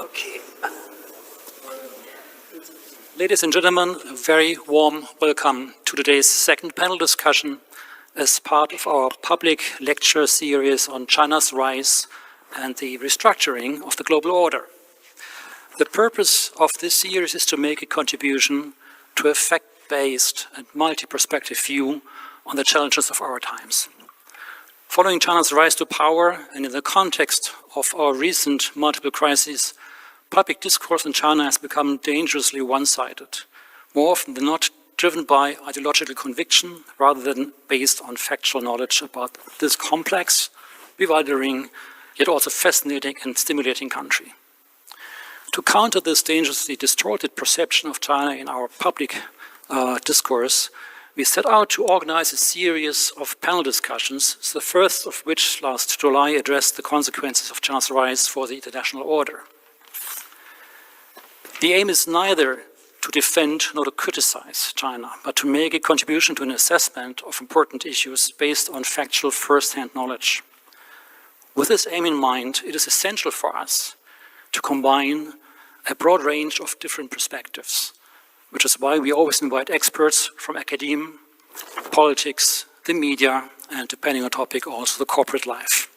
Okay. Ladies and gentlemen, a very warm welcome to today's second panel discussion as part of our public lecture series on China's rise and the restructuring of the global order. The purpose of this series is to make a contribution to a fact-based and multi-perspective view on the challenges of our times. Following China's rise to power and in the context of our recent multiple crises, public discourse in China has become dangerously one-sided, more often than not driven by ideological conviction rather than based on factual knowledge about this complex, bewildering, yet also fascinating and stimulating country. To counter this dangerously distorted perception of China in our public discourse, we set out to organize a series of panel discussions, the first of which last July addressed the consequences of China's rise for the international order. The aim is neither to defend nor to criticize China, but to make a contribution to an assessment of important issues based on factual first-hand knowledge. With this aim in mind, it is essential for us to combine a broad range of different perspectives, which is why we always invite experts from academia, politics, the media, and depending on topic, also the corporate life.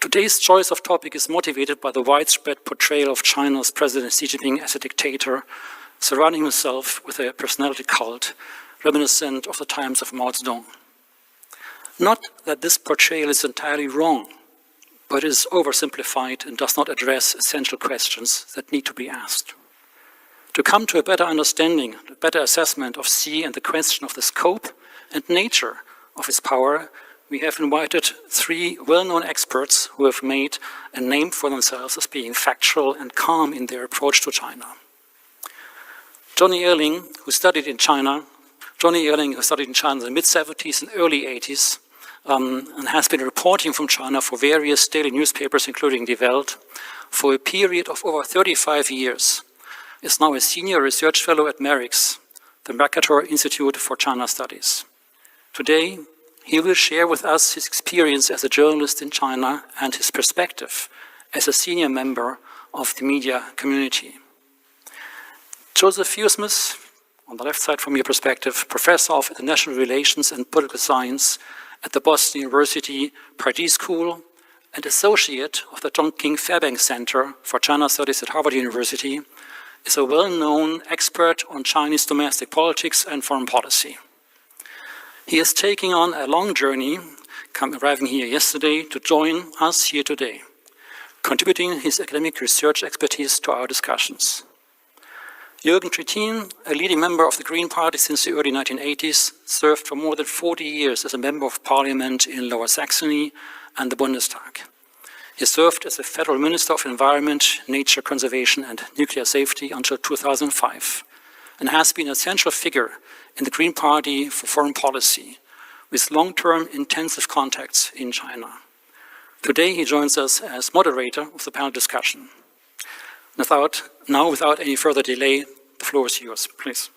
Today's choice of topic is motivated by the widespread portrayal of China's President Xi Jinping as a dictator, surrounding himself with a personality cult reminiscent of the times of Mao Zedong. Not that this portrayal is entirely wrong, but is oversimplified and does not address essential questions that need to be asked. To come to a better understanding, a better assessment of Xi and the question of the scope and nature of his power, we have invited three well-known experts who have made a name for themselves as being factual and calm in their approach to China. Johnny Erling, who studied in China in the mid-70s and early 80s, and has been reporting from China for various daily newspapers, including Die Welt, for a period of over 35 years, is now a senior research fellow at MERIX, the Mercator Institute for China Studies. Today, he will share with us his experience as a journalist in China and his perspective as a senior member of the media community. Joseph Fewsmith, on the left side from your perspective, professor of international relations and political science at the Boston University Pardee School and associate of the John King Fairbanks Center for China Studies at Harvard University, is a well-known expert on Chinese domestic politics and foreign policy. He is taking on a long journey, arriving here yesterday to join us here today, contributing his academic research expertise to our discussions. Jürgen Trittin, a leading member of the Green Party since the early 1980s, served for more than 40 years as a member of parliament in Lower Saxony and the Bundestag. He served as the Federal Minister of Environment, Nature Conservation and Nuclear Safety until 2005, and has been a central figure in the Green Party for foreign policy, with long-term intensive contacts in China. Today he joins us as moderator of the panel discussion. Now, without any further delay, the floor is yours, please.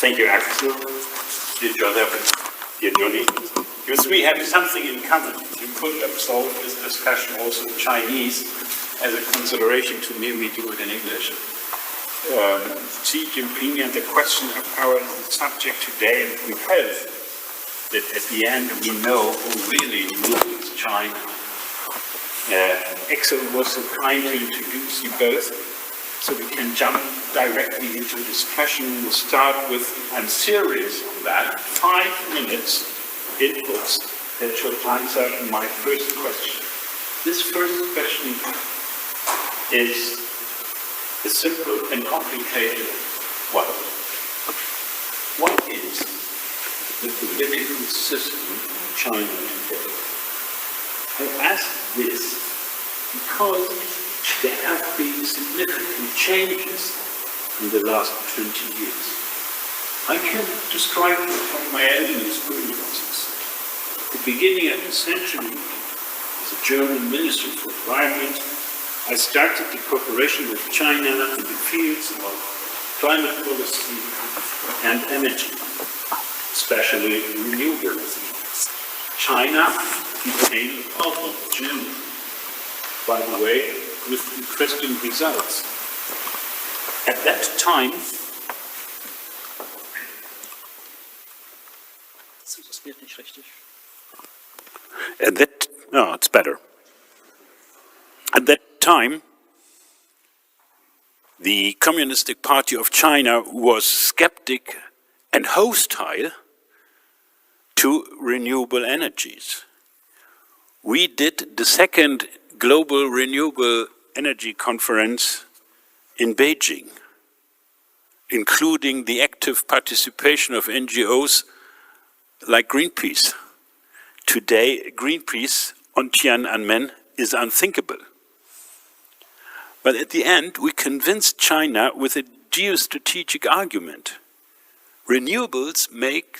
Thank you, Axel, dear Joseph, dear Johnny. Because we have something in common. We could absolve this discussion also in Chinese as a consideration to me. We do it in English. Xi Jinping and the question of power is the subject today, and we hope that at the end we know who really rules China. Axel was so kind to introduce you both, so we can jump directly into discussion. We'll start with, I'm serious on that, 5 minutes inputs that should answer my first question. This first question is a simple and complicated one. What is the political system in China today? I ask this because there have been significant changes in the last 20 years. I can describe it from my own experiences. At the beginning of the century, as a German Minister for Environment, I started the cooperation with China in the fields of climate policy and energy, especially renewable energies. China became a powerful gem, by the way, with interesting results. At that time, it's better. At that time, the Communist Party of China was skeptic and hostile to renewable energies. We did the second Global Renewable Energy Conference in Beijing, including the active participation of NGOs like Greenpeace. Today, Greenpeace on Tiananmen is unthinkable. But at the end, we convinced China with a geostrategic argument. Renewables make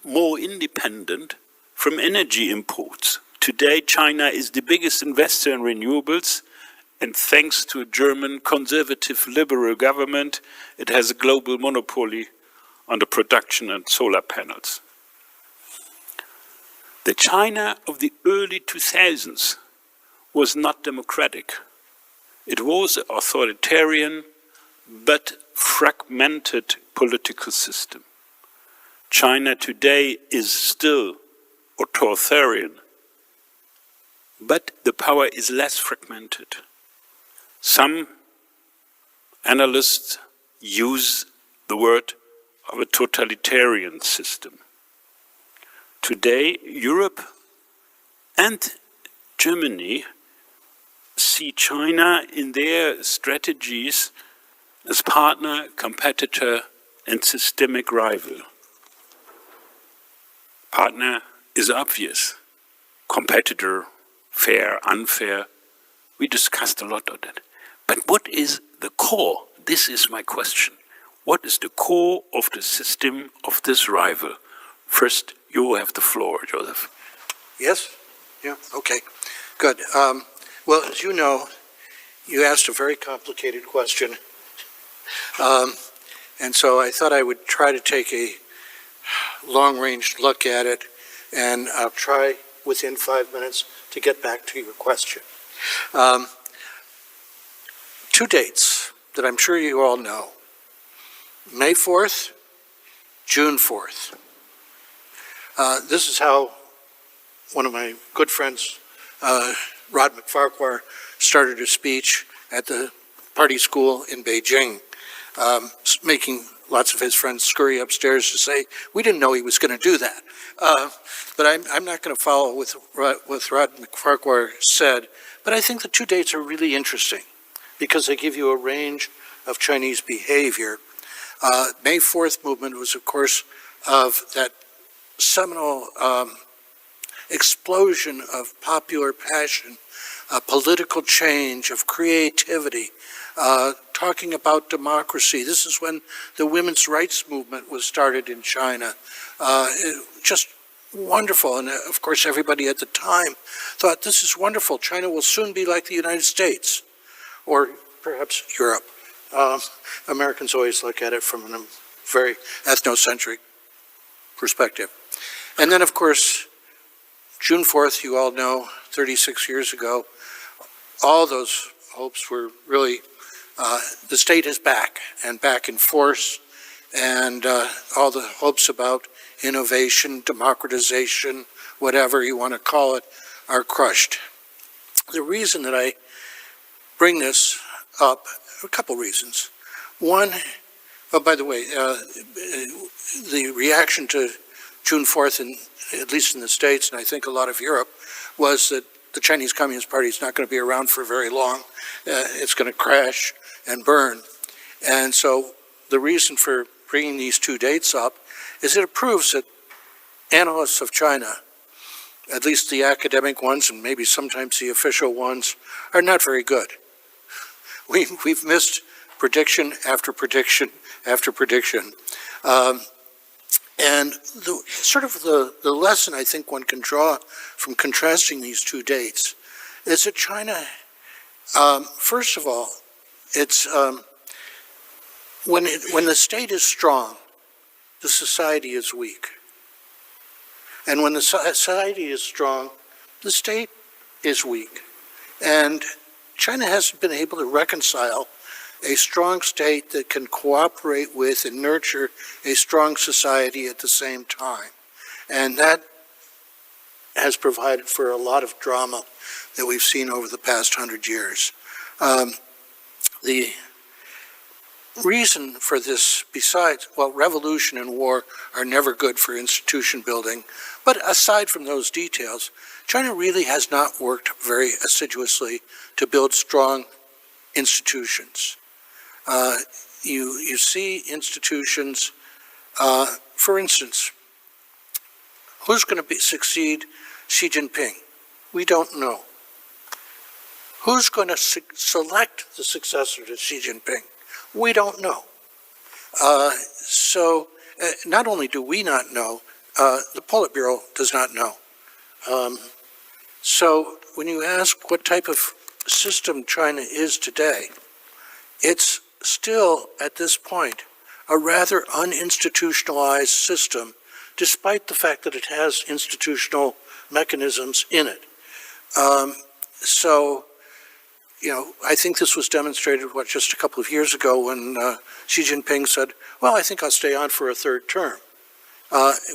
more independent from energy imports. Today, China is the biggest investor in renewables, and thanks to a German conservative liberal government, it has a global monopoly on the production of solar panels. The China of the early 2000s was not democratic. It was an authoritarian but fragmented political system. China today is still authoritarian, but the power is less fragmented. Some analysts use the word of a totalitarian system. Today, Europe and Germany see China in their strategies as partner, competitor, and systemic rival. Partner is obvious. Competitor, fair, unfair. We discussed a lot of that. But what is the core? This is my question. What is the core of the system of this rival? First, you have the floor, Joseph. Yes? Yeah, okay. Good. Well, as you know, you asked a very complicated question. And so I thought I would try to take a long-range look at it, and I'll try within 5 minutes to get back to your question. Two dates that I'm sure you all know. May 4th, June 4th. This is how one of my good friends, Rod McFarquhar, started a speech at the party school in Beijing, making lots of his friends scurry upstairs to say, we didn't know he was going to do that. But I'm not going to follow with what Rod McFarquhar said, but I think the two dates are really interesting because they give you a range of Chinese behavior. May 4th movement was, of course, of that seminal explosion of popular passion, political change, of creativity, talking about democracy. This is when the women's rights movement was started in China. Just wonderful. And of course, everybody at the time thought, this is wonderful. China will soon be like the United States, or perhaps Europe. Americans always look at it from a very ethnocentric perspective. And then, of course, June 4th, you all know, 36 years ago, all those hopes were really, the state is back and back in force, and all the hopes about innovation, democratization, whatever you want to call it, are crushed. The reason that I bring this up, a couple reasons. One, oh, by the way, the reaction to June 4th, at least in the States, and I think a lot of Europe, was that the Chinese Communist Party is not going to be around for very long. It's going to crash and burn. And so the reason for bringing these two dates up is it proves that analysts of China, at least the academic ones and maybe sometimes the official ones, are not very good. We've missed prediction after prediction after prediction. And the lesson I think one can draw from contrasting these two dates is that China, first of all, it's when the state is strong, the society is weak. And when the society is strong, the state is weak. And China hasn't been able to reconcile a strong state that can cooperate with and nurture a strong society at the same time. And that has provided for a lot of drama that we've seen over the past 100 years. The reason for this, besides, well, revolution and war are never good for institution building, but aside from those details, China really has not worked very assiduously to build strong institutions. You see institutions, for instance, who's going to succeed Xi Jinping? We don't know. Who's going to select the successor to Xi Jinping? We don't know. So not only do we not know, the Politburo does not know. So when you ask what type of system China is today, it's still, at this point, a rather uninstitutionalized system, despite the fact that it has institutional mechanisms in it. So, you know, I think this was demonstrated, just a couple of years ago when Xi Jinping said, well, I think I'll stay on for a third term,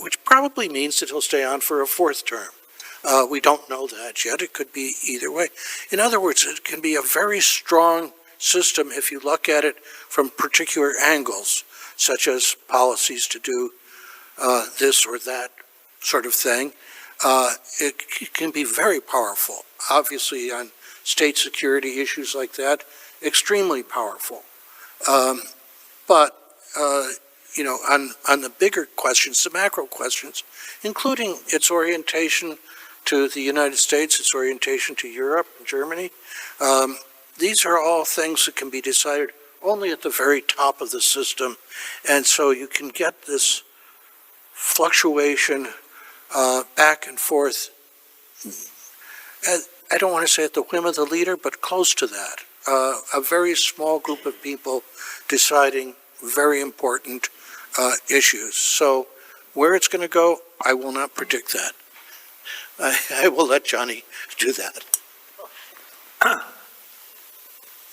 which probably means that he'll stay on for a fourth term. We don't know that yet. It could be either way. In other words, it can be a very strong system if you look at it from particular angles, such as policies to do this or that sort of thing. It can be very powerful. Obviously, on state security issues like that, extremely powerful. But you know, on the bigger questions, the macro questions, including its orientation to the United States, its orientation to Europe and Germany, these are all things that can be decided only at the very top of the system. And so you can get this fluctuation back and forth. I don't want to say at the whim of the leader, but close to that. A very small group of people deciding very important issues. So where it's going to go, I will not predict that. I will let Johnny do that.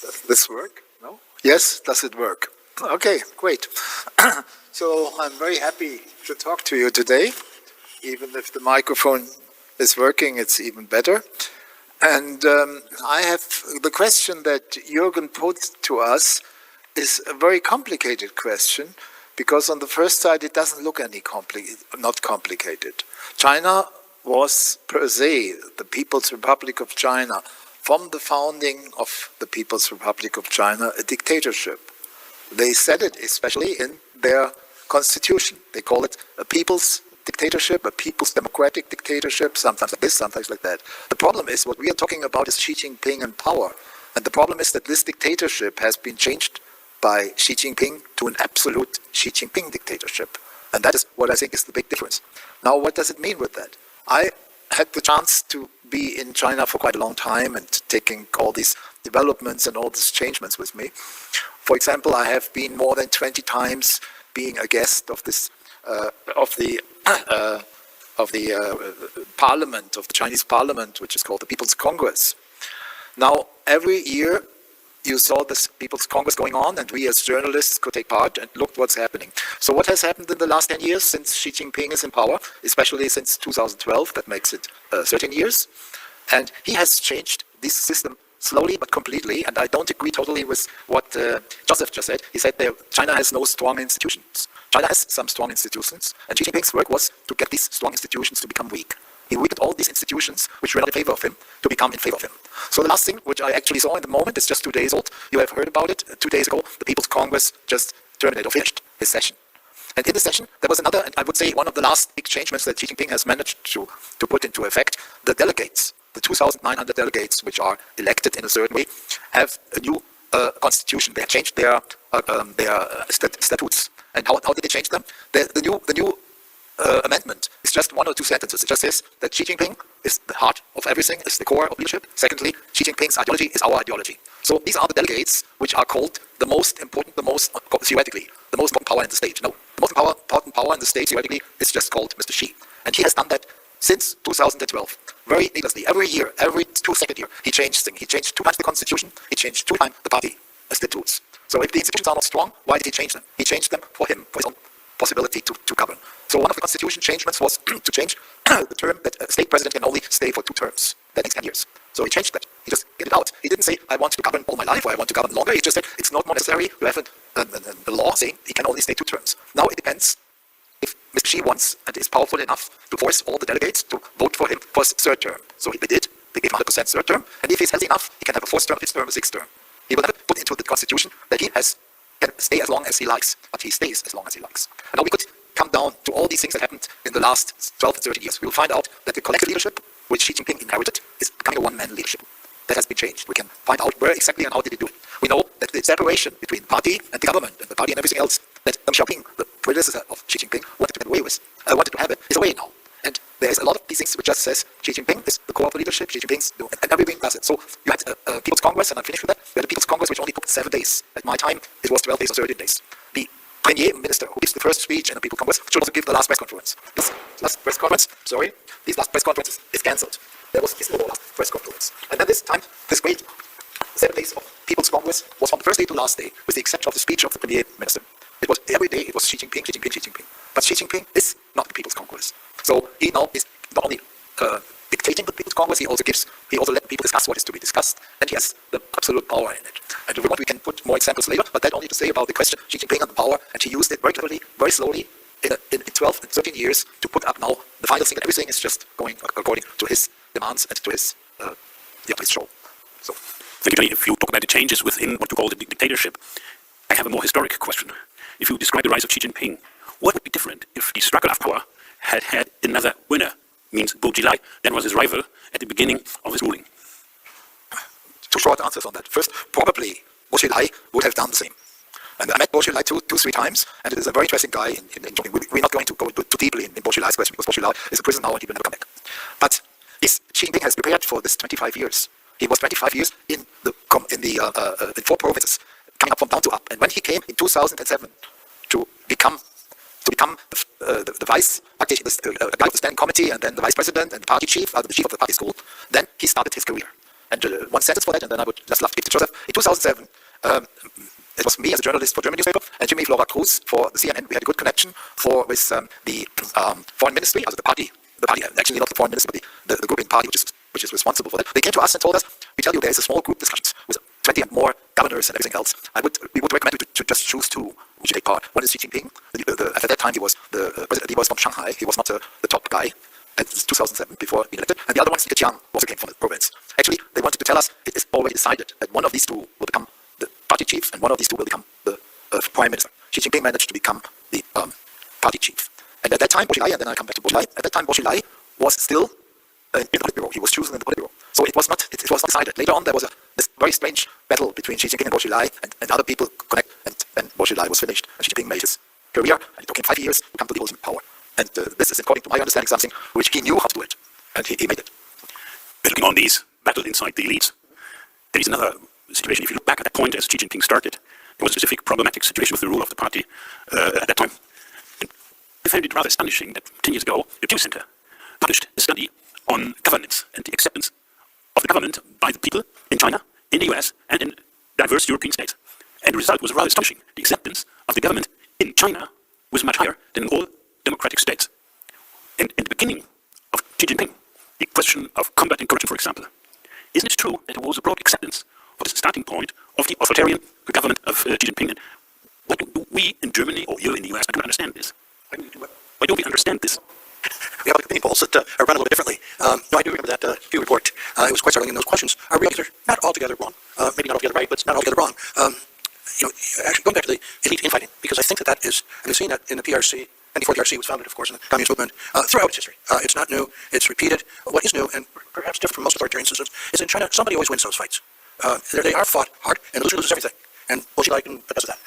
Does this work? No? Yes, does it work? Okay, great. So I'm very happy to talk to you today. Even if the microphone is working, it's even better. And I have the question that Jürgen put to us is a very complicated question, because on the first side it doesn't look not complicated. China was per se the People's Republic of China, from the founding of the People's Republic of China, a dictatorship. They said it especially in their constitution. They call it a people's dictatorship, a people's democratic dictatorship, sometimes like this, sometimes like that. The problem is, what we are talking about is Xi Jinping and power. And the problem is that this dictatorship has been changed by Xi Jinping to an absolute Xi Jinping dictatorship. And that is what I think is the big difference. Now, what does it mean with that? I had the chance to be in China for quite a long time and taking all these developments and all these changements with me. For example, I have been more than 20 times being a guest of this parliament, of the Chinese parliament, which is called the People's Congress. Now, every year you saw this People's Congress going on, and we as journalists could take part and look what's happening. So what has happened in the last 10 years since Xi Jinping is in power, especially since 2012, that makes it 13 years. And he has changed this system slowly but completely, and I don't agree totally with what Joseph just said. He said that China has no strong institutions. China has some strong institutions, and Xi Jinping's work was to get these strong institutions to become weak. He weakened all these institutions which were not in favor of him to become in favor of him. So the last thing, which I actually saw in the moment, is just 2 days old. You have heard about it. 2 days ago, the People's Congress just terminated or finished his session. And in the session, there was another, and I would say one of the last big changements that Xi Jinping has managed to put into effect. The delegates, the 2,900 delegates, which are elected in a certain way, have a new constitution. They have changed their statutes. And how did they change them? The new amendment is just 1 or 2 sentences. It just says that Xi Jinping is the heart of everything, is the core of leadership. Secondly, Xi Jinping's ideology is our ideology. So these are the delegates which are called the most important, theoretically, the most important power in the state. No, the most important power in the state, theoretically, is just called Mr. Xi. And he has done that since 2012, very needlessly. Every year, every second year, he changed things. He changed 2 times the constitution, he changed 2 times the party statutes. So if the institutions are not strong, why did he change them? He changed them for him, for his own possibility to govern. So one of the constitution changements was to change the term that a state president can only stay for 2 terms. That means 10 years. So he changed that. He just get it out. He didn't say, I want to govern all my life, or I want to govern longer. He just said, it's not more necessary. You have a law saying he can only stay 2 terms. Now it depends if Mr. Xi wants and is powerful enough to force all the delegates to vote for him for his 3rd term. So they did. They gave him 100% 3rd term. And if he's healthy enough, he can have a 4th term, 5th term, a 6th term. He will never put into the constitution that he can stay as long as he likes, but he stays as long as he likes. And now we could come down to all these things that happened in the last 12 and 13 years. We will find out that the collective leadership, which Xi Jinping inherited, is becoming a one-man leadership. That has been changed. We can find out where exactly and how did he do it. We know that the separation between party and the government and the party and everything else that Deng Xiaoping, the predecessor of Xi Jinping, wanted to get away with, wanted to have it, is away now. And there is a lot of these things which just says Xi Jinping is the core of the leadership, Xi Jinping's doing, and everything does it. So you had a People's Congress, and I'm finished with that. You had a People's Congress which only took 7 days. At my time, it was 12 days or 13 days. The Premier Minister who gives the first speech in a People's Congress should also give the last press conference. This last press conference is cancelled. There was his last press conference. And then this time, this great 7 days of People's Congress was from the first day to last day, with the exception of the speech of the Premier Minister. It was every day, it was Xi Jinping, Xi Jinping, Xi Jinping. But Xi Jinping is not the People's Congress. So he now is not only dictating the People's Congress, he also let people discuss what is to be discussed, and he has the absolute power in it. And if we want, we can put more examples later, but that only to say about the question Xi Jinping and the power, and he used it very cleverly, very slowly, in 12 and 13 years to put up now the final thing, and everything is just going according to his demands and to his show. So, Secondly, if you talk about the changes within what you call the dictatorship, I have a more historic question. If you describe the rise of Xi Jinping, what would be different if the struggle of power had had another winner, means Bo Xilai, than was his rival at the beginning of his ruling? 2 short answers on that. First, probably Bo Xilai would have done the same. And I met Bo Xilai 3 times, and it is a very interesting guy in talking. We're not going to go too deeply in Bo Xilai's question, because Bo Xilai is in prison now and he will never come back. But Xi Jinping has prepared for this 25 years. He was 25 years in 4 provinces, coming up from down to up. And when he came in 2007 to become the vice, a guy of the standing committee, and then the vice president and the party chief, the chief of the party school, then he started his career. And 1 sentence for that, and then I would just love to give to Joseph. In 2007, it was me as a journalist for German newspaper, and Jimmy Flora Cruz for the CNN. We had a good connection with the foreign ministry, the party, actually not the foreign ministry, but the grouping party, which is responsible for that. They came to us and told us, we tell you there is a small group discussions with 20 and more governors and everything else. We would recommend you to just choose 2 which you take part. One is Xi Jinping. At that time he was from Shanghai. He was not the top guy. And this is 2007 before being elected. And the other one, Li Keqiang, also came from the province. Actually, they wanted to tell us it is already decided that one of these 2 will become the party chief, and one of these 2 will become the prime minister. Xi Jinping managed to become the party chief. And at that time, Bo Xilai, and then I come back to Bo Xilai. At that time, Bo Xilai was still in the Politburo. He was chosen in the Politburo. So it was not decided. Later on, there was this very strange battle between Xi Jinping and Bo Xilai, and other people connect. And Bo Xilai was finished, and Xi Jinping made his career, and it took him 5 years to come to the ultimate power. And this is, according to my understanding, something which he knew how to do it, and he made it. Building on these battles inside the elites, there is another situation. If you look back at that point as Xi Jinping started, there was a specific problematic situation with the rule of the party at that time. And I found it rather astonishing that 10 years ago, the Pew Center published a study on governance and the acceptance of the government by the people in China, in the US, and in diverse European states. And the result was rather astonishing. The acceptance of the government in China was much higher than in all democratic states. And in the beginning of Xi Jinping, the question of combating corruption, for example, isn't it true that there was a broad acceptance of the starting point of the authoritarian government of Xi Jinping? And why do we in Germany or you in the US, I don't understand this. Why don't we understand this? We have opinion polls that are run a little bit differently. No, I do remember that Pew report. It was quite startling, and those questions are really not altogether wrong. Maybe not altogether right, but not altogether wrong. Actually, going back to the elite infighting, because I think that is, and we've seen that in the PRC, and before the RC was founded, of course, in the communist movement, throughout its history. It's not new, it's repeated. What is new, and perhaps different from most authoritarian systems, is in China, somebody always wins those fights. They are fought hard, and the loser loses everything. And Bo Xilai can attest to that.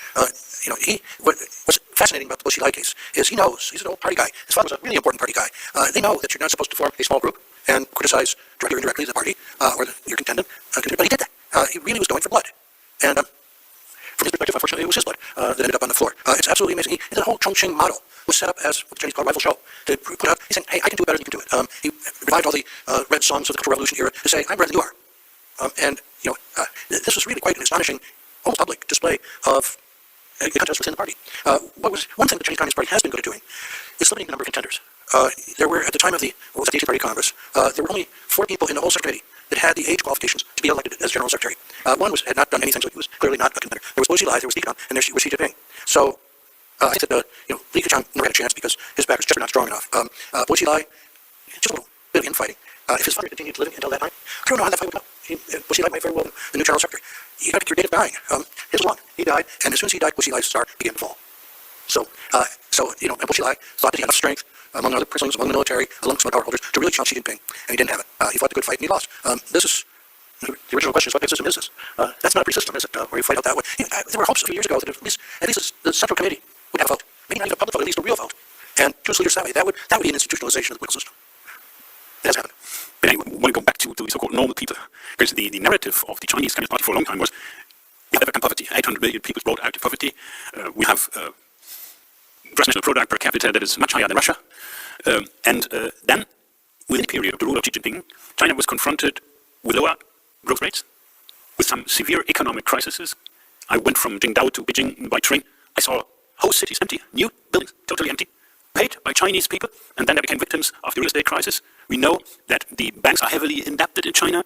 What's fascinating about the Bo Xilai case is he knows, he's an old party guy. His father was a really important party guy. They know that you're not supposed to form a small group and criticize directly or indirectly the party or your contendant, but he did that. He really was going for blood. And from his perspective, unfortunately, it was his blood that ended up on the floor. It's absolutely amazing. The whole Chongqing model was set up as what the Chinese call a rival show. To put out, he's saying, hey, I can do it better than you can do it. He revived all the red songs of the Cultural Revolution era to say, I'm better than you are. This was really quite an astonishing, almost public display of a contest within the party. One thing the Chinese Communist Party has been good at doing is limiting the number of contenders. There were, at the time of the 18th Party Congress, there were only 4 people in the whole secretary that had the age qualifications to be elected as general secretary. One had not done anything, so he was clearly not a contender. There was Xi Jinping, there was Li Keqiang, and there was Xi Jinping. So I think that Li Keqiang never had a chance because his back was just not strong enough. Xi Jinping, just a little bit of infighting. If his father continued living until that time, I don't know how that fight would go. Xi Jinping might very well be the new general secretary. You got to pick your date of dying. His was long. He died, and as soon as he died, Xi Jinping's star began to fall. So and Xi Jinping thought that he had enough strength among other persons, among the military, among some power holders, to really challenge Xi Jinping, and he didn't have it. He fought the good fight, and he lost. This is the original question: is what kind of system is this? That's not a free system, is it? Where you fight out that way. There were hopes a few years ago that at least the Central Committee would have a vote, maybe not even a public vote, at least a real vote, and choose leaders that way. That would be an institutionalization of the political system. It hasn't happened. But anyway, I want to go back to the so-called normal people, because the narrative of the Chinese Communist Party for a long time was, we have overcome poverty. 800 million people brought out of poverty. We have gross national product per capita that is much higher than Russia. And then, within the period of the rule of Xi Jinping, China was confronted with lower growth rates, with some severe economic crises. I went from Qingdao to Beijing by train. I saw whole cities empty, new buildings totally empty, paid by Chinese people, and then they became victims of the real estate crisis. We know that the banks are heavily indebted in China.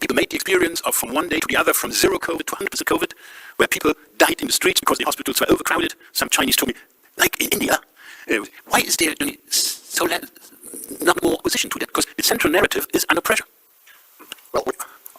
People made the experience of from one day to the other, from zero COVID to 100% COVID, where people died in the streets because the hospitals were overcrowded. Some Chinese told me, like in India, why is there so not more opposition to that? Because the central narrative is under pressure. Well,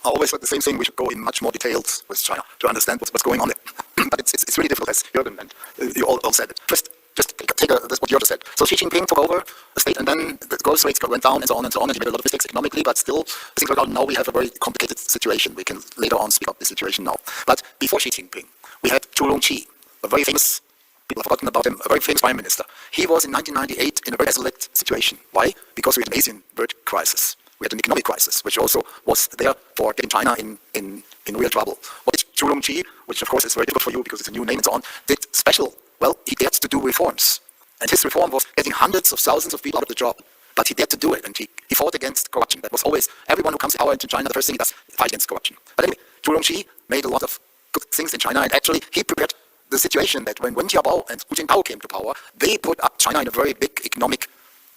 I always said the same thing. We should go in much more details with China to understand what's going on there. But it's really difficult, as Jürgen and you all said it. Just take that's what you just said. So Xi Jinping took over the state, and then the growth rates went down and so on and so on, and he made a lot of mistakes economically, but still, things work out. Now we have a very complicated situation. We can later on speak up the situation now. But before Xi Jinping, we had Zhu Rongqi, a very famous, people have forgotten about him, a very famous prime minister. He was in 1998 in a very desolate situation. Why? Because we had an Asian bird crisis. We had an economic crisis, which also was there for getting China in real trouble. What did Zhu Rongqi, which of course is very difficult for you because it's a new name and so on, did special? Well, he dared to do reforms. And his reform was getting hundreds of thousands of people out of the job. But he dared to do it, and he fought against corruption. That was always, everyone who comes to power in China, the first thing he does, fight against corruption. But anyway, Zhu Rongqi made a lot of good things in China, and actually he prepared the situation that when Wen Jiabao and Hu Jintao came to power, they put up China in a very big economic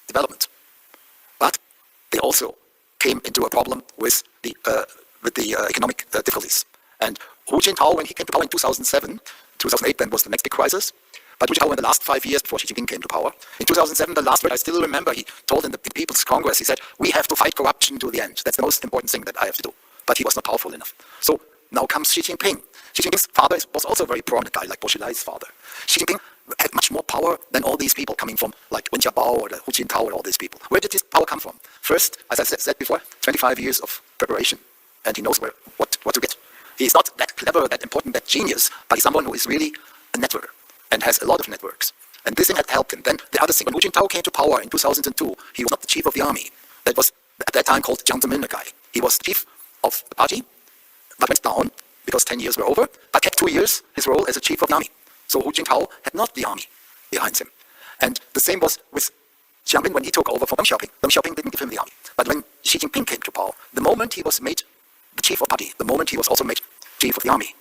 development. But they also came into a problem with the economic difficulties. And Hu Jintao, when he came to power in 2007, 2008 then was the next big crisis. But Hu Jintao in the last 5 years before Xi Jinping came to power, in 2007, the last word I still remember, he told in the People's Congress, he said, we have to fight corruption to the end. That's the most important thing that I have to do. But he was not powerful enough. So now comes Xi Jinping. Xi Jinping's father was also a very prominent guy, like Bo Xilai's father. Xi Jinping had much more power than all these people coming from, like Wen Jiabao or the Hu Jintao and all these people. Where did this power come from? First, as I said before, 25 years of preparation, and he knows what to get. He's not that clever, that important, that genius, but he's someone who is really a networker and has a lot of networks. And this thing had helped him. Then the other thing, when Hu Jintao came to power in 2002, he was not the chief of the army. That was at that time called Jiang Zemin guy. He was chief of the party, but went down because 10 years were over, but kept 2 years his role as a chief of the army. So Hu Jintao had not the army behind him. And the same was with Jiang Zemin when he took over from Deng Xiaoping. Deng Xiaoping didn't give him the army. But when Xi Jinping came to power, the moment he was made the chief of party, the moment he was also made chief of the army.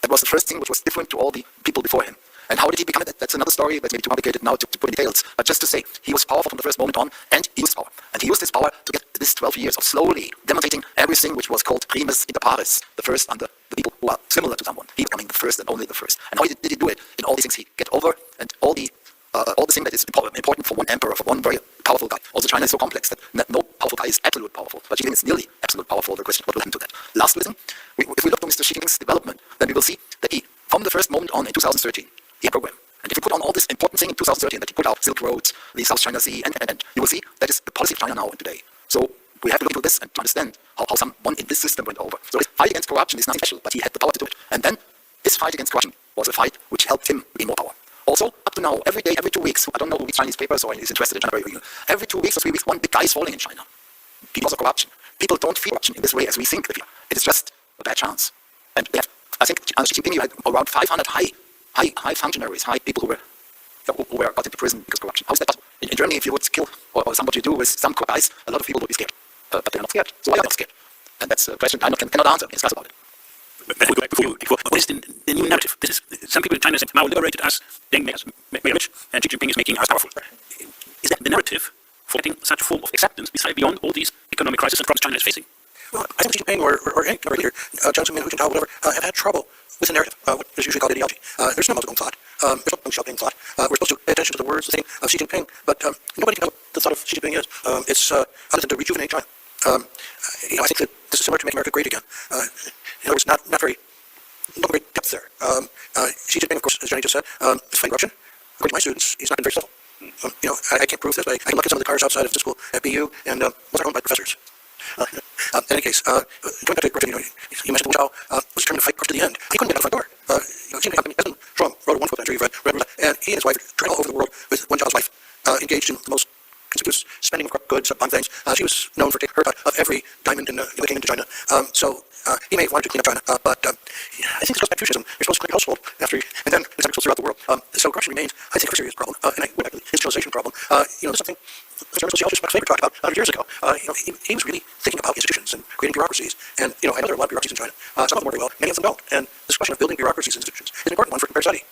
That was the first thing which was different to all the people before him. And how did he become it? That's another story that's maybe too complicated now to put in details. But just to say, he was powerful from the first moment on, and he used power. And he used his power to get this 12 years of slowly demonstrating everything which was called primus inter pares, the first under the people who are similar to someone. He becoming the first and only the first. And how did he do it? In all these things he get over, and all the thing that is important for one emperor, for one very powerful guy. Also, China is so complex that no powerful guy is absolutely powerful. But Xi Jinping is nearly absolutely powerful. The question, what will happen to that? Last listen, if we look to Mr. Xi Jinping's development, then we will see that he, from the first moment on in 2013, he had a program. And if you put on all this important thing in 2013, that he put out Silk Roads, the South China Sea, and you will see that is the policy of China now and today. So we have to look into this and to understand how someone in this system went over. So his fight against corruption is nothing special, but he had the power to do it. And then this fight against corruption was a fight which helped him gain more power. Also, up to now, every day, every 2 weeks, I don't know who reads Chinese papers or is interested in China, every 2 weeks or 3 weeks, one big guy is falling in China because of corruption. People don't feel corruption in this way as we think they feel. It is just a bad chance. And they have I think Xi Jinping, you had around 500 high functionaries, high people who were got into prison because of corruption. How is that possible? In Germany, if you would kill or somebody do with some guys, a lot of people would be scared. But they're not scared. So why are you not scared? And that's a question I cannot answer. Discuss about it. But I will go back before. What is the new narrative? This is some people in China say Mao liberated us, then made us rich, and Xi Jinping is making us powerful. Is that the narrative for getting such a form of acceptance beyond all these economic crises and problems China is facing? Well, I think Xi Jinping or any other leader, Jiang Zemin, Hu Jintao, whatever, have had trouble with the narrative, what is usually called ideology. There's no Mao Zedong thought. There's no Deng Xiaoping thought. We're supposed to pay attention to the words, the thing of Xi Jinping, but nobody can know what the thought of Xi Jinping is. It's other than to rejuvenate China. I think that this is similar to make America great again. In other words, not very depth there. Xi Jinping, of course, as Johnny just said, is fighting corruption. According to my students, he's not been very subtle. I can't prove this, but I can look at some of the cars outside of the school at BU, and most are owned by professors. In any case, going back to corruption, you mentioned Wu Zhao was determined to fight corruption to the end. He couldn't get out the front door. Xi Jinping, President Trump wrote one book that I'm sure you've read, and he and his wife traveled all over the world with Wu Zhao's wife, engaged in the most conspicuous spending of corrupt goods on things. She was known for taking her cut of every diamond in that came into China. So he may have wanted to clean up China, but I think this goes back to Confucianism. You're supposed to clean your household after, and then it's throughout the world. So corruption remains, I think, a serious problem, and I went back to the institutionalization problem. There's something German sociologist Max Weber talked about 100 years ago. He was really thinking about institutions and creating bureaucracies. And I know there are a lot of bureaucracies in China. Some of them work very well, many of them don't. And this question of building bureaucracies and institutions is an important one for comparative study.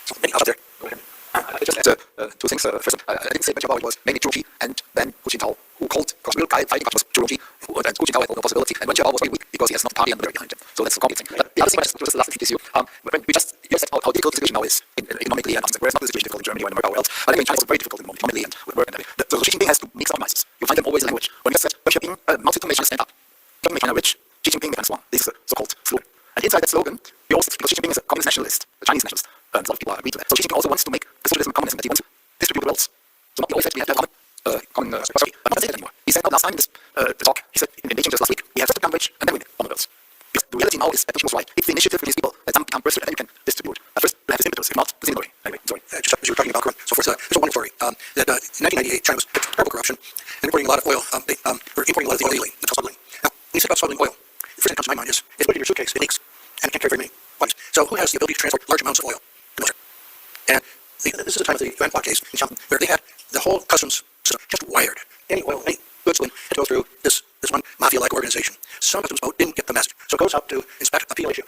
So many out there. Go ahead. I just add two things. First, I didn't say much about it was mainly Zhu Rongji and then Hu Jintao, who called, because real guy fighting was Zhu Rongji, and Hu Jintao had no possibility, and Wen Jiabao was very weak because he has not the party and the very behind him. So that's a complicated thing. But the other thing, just the last thing is when you said how difficult the situation now is economically and whereas not the situation difficult in Germany or in America or else. But I mean, China is very difficult in economically and with work and everything. So Xi Jinping has to make compromises. You find them always in language. When you said Mao Zedong made China stand up, Xi Jinping made China rich, Xi Jinping made China strong. This is a so-called slogan. And inside that slogan, we also, because Xi Jinping is a communist nationalist, a Chinese nationalist, a lot of people agree to that. So Xi Jinping also wants to make the socialism communism, that he wants to distribute the wealth. So not always said we have to have common prosperity, but not say it anymore. He said last time in this talk, he said in Beijing just last week, we have to become rich and then we win common wealth. Because the reality now is that was right. It's the initiative for these people that some become rich and then you can distribute. At first, we have this impetus, if not, the similarity. Anyway, sorry. Just as you were talking about corruption, so forth. There's a wonderful story that in 1998, China was terrible corruption and importing a lot of oil. They were importing a lot of the oil illegally, that's smuggling. Now, when you say about smuggling oil, the first thing that comes to my mind is put it in your suitcase, it leaks, and it can't carry very many bodies. So who has the ability to transport large amounts of oil to Russia? And this is the time of the Yuan Hua case in Xiamen, where they had the whole customs system just wired. Any oil, any goods had to go through this one mafia-like organization. Some customs boat didn't get the message, so it goes out to inspect a PLA ship.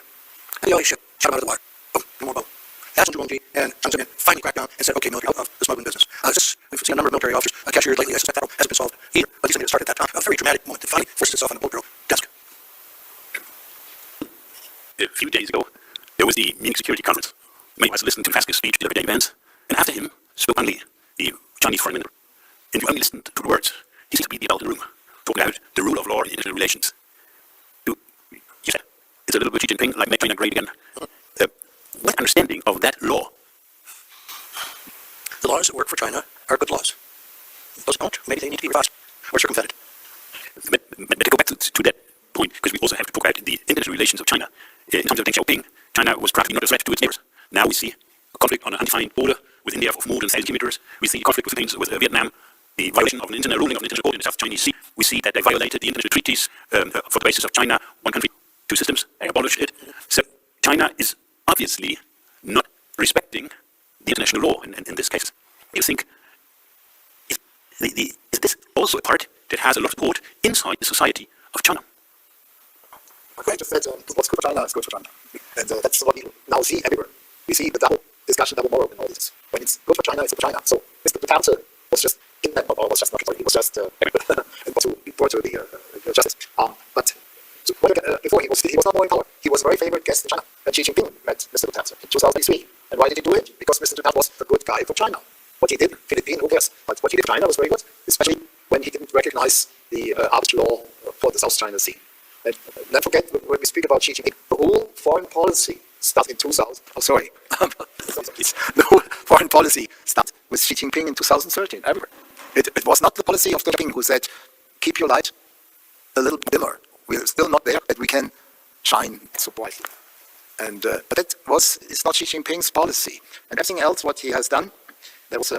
And the PLA ship shot out of the water. Boom, no more boat. That's when Zhu Rongji and Jiang Zemin finally cracked down and said, okay, military, out of the smuggling business. We've seen a number of military officers cashiered lately. I suspect that hasn't been solved either. But these things that started at that time, a very dramatic moment that finally forced itself on the Politburo desk. A few days ago, there was the Munich Security Conference. Many of us listened to Faske's speech at the everyday events, and after him spoke only the Chinese foreign minister. And you only listened to the words. He seems to be the adult in the room, talking about the rule of law in international relations. You said it's a little bit Xi Jinping, like make China great again. What understanding of that law? The laws that work for China are good laws. Those don't, maybe they need to be revised or circumvented. But to go back to that point, because we also have to talk about the international relations of China. In terms of Deng Xiaoping, China was practically not a threat to its neighbors. Now we see a conflict on an undefined border with India of more than 1,000 kilometers. We see a conflict with Vietnam, the violation of an international ruling of an international court in the South China Sea. We see that they violated the international treaties for the basis of China, one country, two systems. They abolished it. So China is obviously not respecting the international law in this case. You think, is this also a part that has a lot of support inside the society of China? I just said what's good for China is good for China. And that's what we now see everywhere. We see the double discussion, double moral in all this. When it's good for China, it's good for China. So Mr. Duterte was just kidnapped, or was just not, he was just brought to the justice. But before he was not more in power. He was a very favored guest in China. And Xi Jinping met Mr. Duterte in 2003. And why did he do it? Because Mr. Duterte was a good guy for China. What he did, Philippines, who cares? But what he did for China was very good, especially when he didn't recognize the arbitral law for the South China Sea. And don't forget, when we speak about Xi Jinping, the whole foreign policy started in 2000. Oh, sorry. The whole foreign policy started with Xi Jinping in 2013, everywhere. It was not the policy of Deng Xiaoping who said, keep your light a little dimmer. We're still not there, that we can shine so brightly. And but it's not Xi Jinping's policy. And everything else, what he has done, there was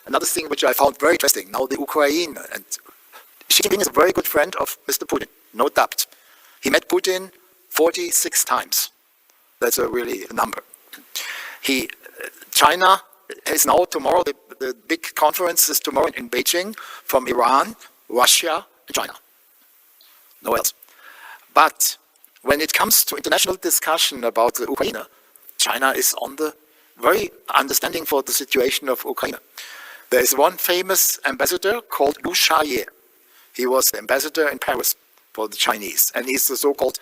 another thing which I found very interesting. Now the Ukraine, and Xi Jinping is a very good friend of Mr. Putin, no doubt. He met Putin 46 times. That's a really number. China is now tomorrow, the big conference is tomorrow in Beijing from Iran, Russia, and China. No else. But when it comes to international discussion about the Ukraine, China is on the very understanding for the situation of Ukraine. There is one famous ambassador called Liu Shaye. He was the ambassador in Paris for the Chinese, and he's the so-called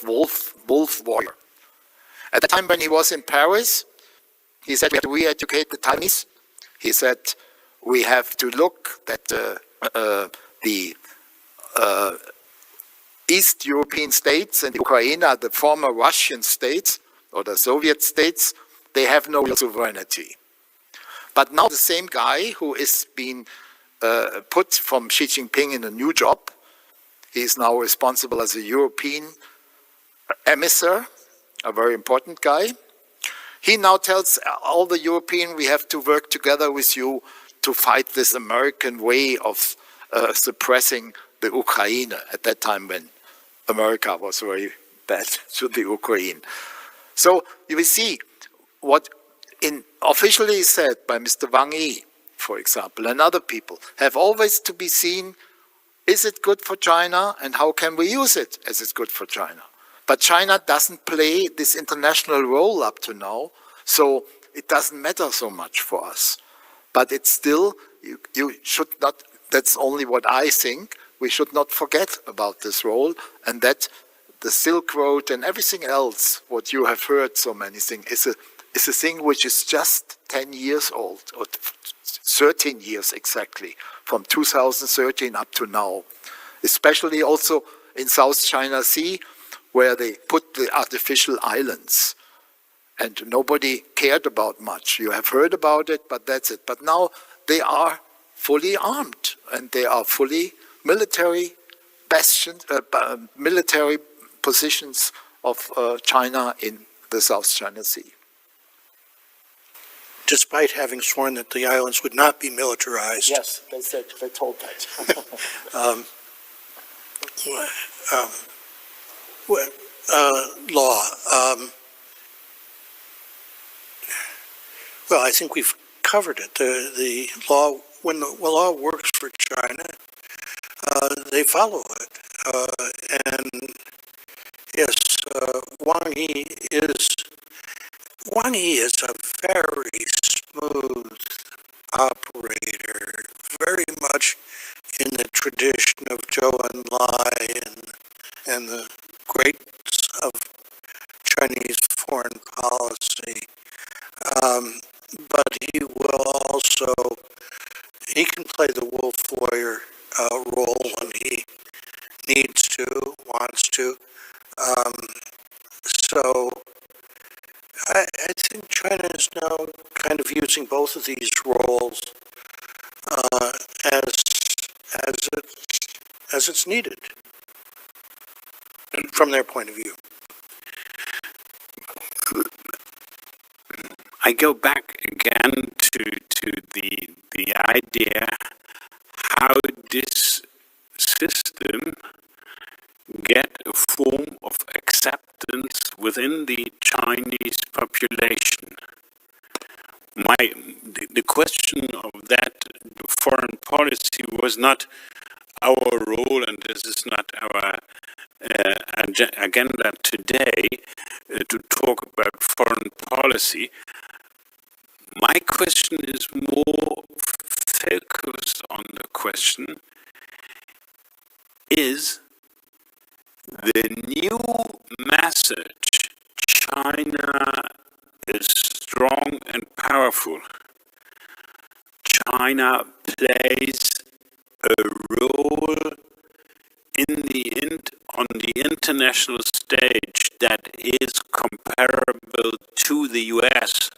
wolf warrior. At the time when he was in Paris, he said we have to re-educate the Chinese. He said we have to look that the East European states and Ukraine are the former Russian states or the Soviet states. They have no real sovereignty. But now the same guy who is being put from Xi Jinping in a new job, he is now responsible as a European emissary, a very important guy. He now tells all the European, we have to work together with you to fight this American way of suppressing the Ukraine at that time when America was very bad to the Ukraine. So you will see what officially said by Mr. Wang Yi, for example, and other people, have always to be seen, is it good for China and how can we use it as it's good for China? But China doesn't play this international role up to now, so it doesn't matter so much for us. But it's still, you should not, that's only what I think, we should not forget about this role, and that the Silk Road and everything else, what you have heard, so many things, is a thing which is just 10 years old, or 13 years exactly, from 2013 up to now. Especially also in South China Sea, where they put the artificial islands. And nobody cared about much. You have heard about it, but that's it. But now they are fully armed, and they are fully military bastions, military positions of China in the South China Sea. Despite having sworn that the islands would not be militarized. Yes, they told that. Law. Well, I think we've covered it. The law, when the law works for China, they follow it. And yes, Wang Yi is a very smooth operator, very much in the tradition of Zhou Enlai and the greats of Chinese foreign policy. But he can play the wolf warrior role when he needs to, wants to. So I think China is now kind of using both of these roles as it's needed from their point of view. I go back again to the idea how this system get a form of acceptance within the Chinese population. The question of that foreign policy was not our role, and this is not our agenda today to talk about foreign policy. My question is more focused on the question, is the new message China is strong and powerful. China plays a role on the international stage that is comparable to the US.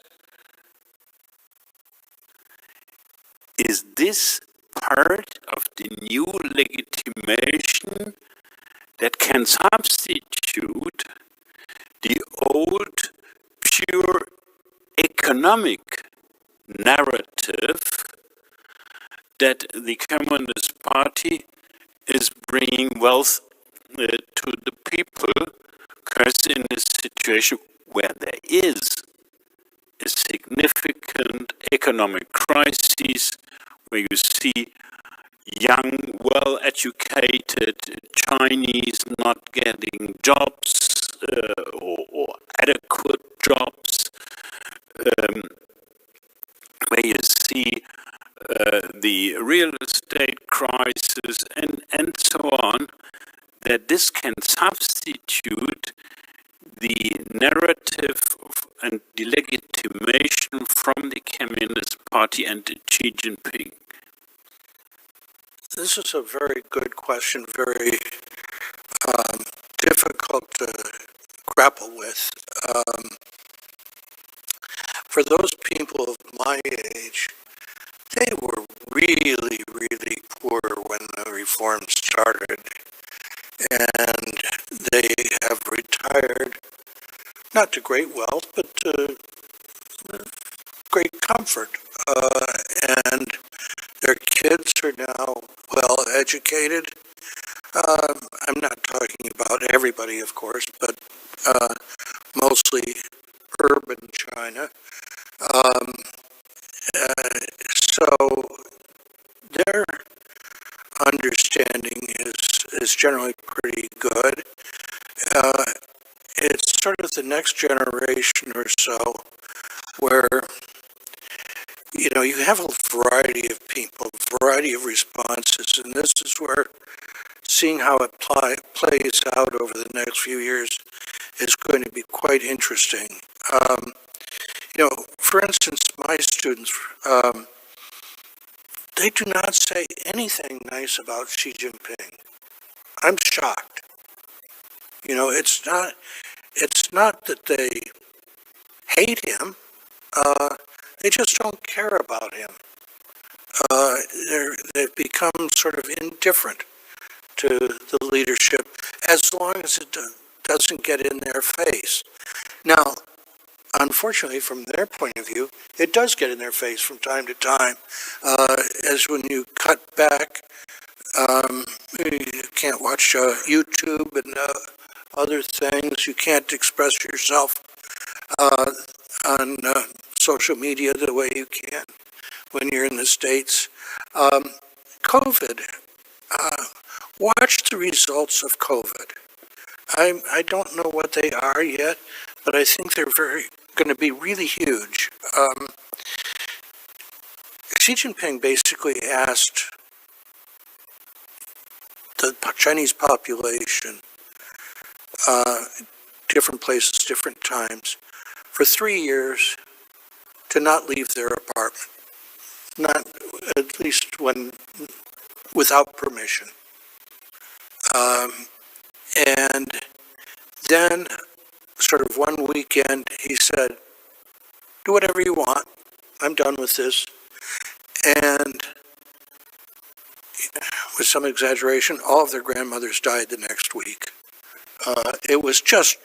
Is this part of the new legitimation that can substitute the old pure economic narrative that the Communist Party is bringing wealth to the people, because in a situation where there is a significant economic crisis, where you see young, well-educated Chinese not getting jobs or adequate jobs, where you see the real estate crisis and so on, that this can substitute the narrative and the legitimation from the Communist Party and Xi Jinping? This is a very good question, very difficult to grapple with. For those people of my age, they were really, really poor when the reform started, and they have retired, not to great wealth, but to great comfort. And their kids are now well educated. I'm not talking about everybody, of course, but mostly urban China. So their understanding is generally pretty good. It's sort of the next generation or so where, you know, you have a variety of people, a variety of responses, and this is where seeing how it plays out over the next few years is going to be quite interesting. You know, for instance, my students, they do not say anything nice about Xi Jinping. I'm shocked. You know, it's not that they hate him. They just don't care about him. They've become sort of indifferent to the leadership as long as it doesn't get in their face. Now, unfortunately, from their point of view, it does get in their face from time to time. As when you cut back, you can't watch YouTube and other things. You can't express yourself on social media the way you can when you're in the States. COVID. Watch the results of COVID. I don't know what they are yet, but I think they're going to be really huge. Xi Jinping basically asked the Chinese population, different places, different times, for 3 years to not leave their apartment, not at least when without permission. And then, sort of one weekend, he said, do whatever you want, I'm done with this. And with some exaggeration, all of their grandmothers died the next week. It was just